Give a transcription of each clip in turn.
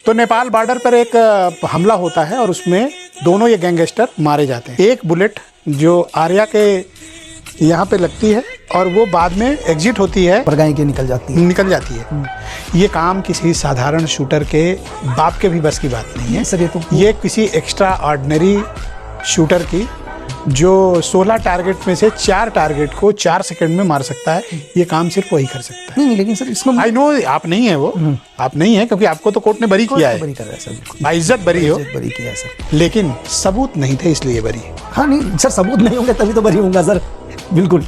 तो नेपाल बॉर्डर पर एक हमला होता है और उसमें दोनों ये गैंगस्टर मारे जाते हैं। एक बुलेट जो आर्या के यहाँ पे लगती है और वो बाद में एग्जिट होती है, परगाई के निकल जाती है। ये काम किसी साधारण शूटर के बाप के भी बस की बात नहीं है सर। ये किसी एक्स्ट्रा ऑर्डिनरी शूटर की जो 16 टारगेट में से 4 टारगेट को 4 सेकंड में मार सकता है, ये काम सिर्फ वही कर सकता है। नहीं लेकिन सर इसमें आई नो आप नहीं है वो, आप नहीं है क्योंकि आपको तो कोर्ट ने बरी किया है, बरी कर रहा है सर, बाइज्जत बरी हो, बरी किया है सर, लेकिन सबूत नहीं थे इसलिए बरी। हाँ नहीं सर, सबूत नहीं होंगे तभी तो बरी होऊंगा सर, बिल्कुल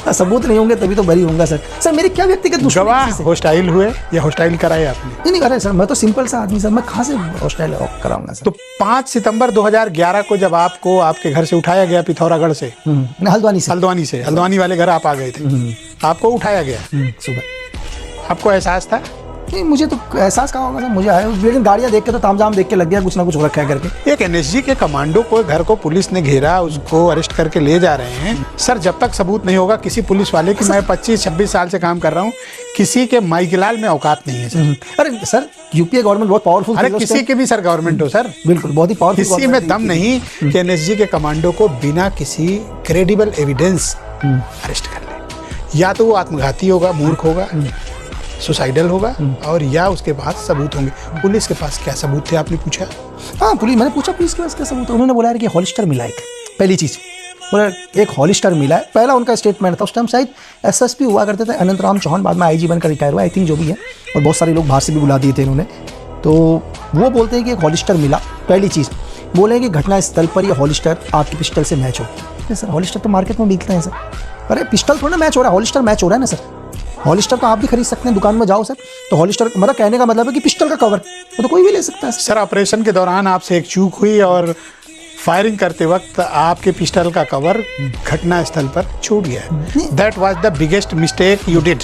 सबूत नहीं होंगे तभी तो बरी होऊंगा सर। सर मेरी क्या व्यक्तिगत दुश्मनी गवाह हॉस्टाइल हुए या हॉस्टाइल कराए आपने? नहीं कराए सर, मैं तो सिंपल सा आदमी सर, मैं कहाँ से हॉस्टाइल कराऊंगा सर। तो 5 सितंबर 2011 को जब आपको आपके घर से उठाया गया पिथौरागढ़ से, हल्द्वानी वाले घर आप आ गए थे, आपको उठाया गया सुबह, आपको एहसास था? नहीं मुझे तो एहसास कहाँ होगा सर, मुझे आया, लेकिन गाड़ियाँ देख के तो तामझाम देख के लग गया कुछ ना कुछ हो रखा है करके। एक एनएसजी के कमांडो को घर को पुलिस ने घेरा, उसको अरेस्ट करके ले जा रहे हैं। सर जब तक सबूत नहीं होगा किसी पुलिस वाले की, मैं 25-26 साल से काम कर रहा हूँ, किसी के माइकलाल में औकात नहीं है सर। अरे सर यूपीए गवर्नमेंट बहुत पावरफुल, अरे किसी के भी सर गवर्नमेंट हो सर, बिल्कुल बहुत ही पावरफुल, किसी में दम नहीं कि एनएसजी के कमांडो को बिना किसी क्रेडिबल एविडेंस अरेस्ट कर ले। या तो वो आत्मघाती होगा, मूर्ख होगा, सुसाइडल होगा, और या उसके पास सबूत होंगे। पुलिस के पास क्या सबूत थे आपने पूछा? हाँ पुलिस, मैंने पूछा पुलिस के पास क्या सबूत है, उन्होंने बोला कि हॉलिस्टर मिला एक, पहली चीज़ बोला एक हॉलिस्टर मिला है, पहला उनका स्टेटमेंट था। उस टाइम शायद एसएसपी हुआ करते थे अनंतराम चौहान, बाद में आईजी बनकर रिटायर हुआ आई थिंक, जो भी है, और बहुत सारे लोग बाहर से भी बुला दिए थे इन्होंने। तो वो बोलते हैं कि एक हॉलिस्टर मिला, पहली चीज़ बोले कि घटना स्थल पर ये हॉलिस्टर आपकी पिस्टल से मैच हो। सर हॉलिस्टर तो मार्केट में बिकते हैं सर, अरे पिस्टल थोड़ा ना मैच हो रहा है, हॉलिस्टर मैच हो रहा है ना सर। हॉलिस्टर तो आप भी खरीद सकते हैं, दुकान में जाओ सर, तो हॉलिस्टर मतलब कहने का मतलब है कि पिस्टल का कवर वो तो कोई भी ले सकता है सर। ऑपरेशन के दौरान आपसे एक चूक हुई और फायरिंग करते वक्त आपके पिस्टल का कवर घटना स्थल पर छूट गया। That was the biggest mistake you did.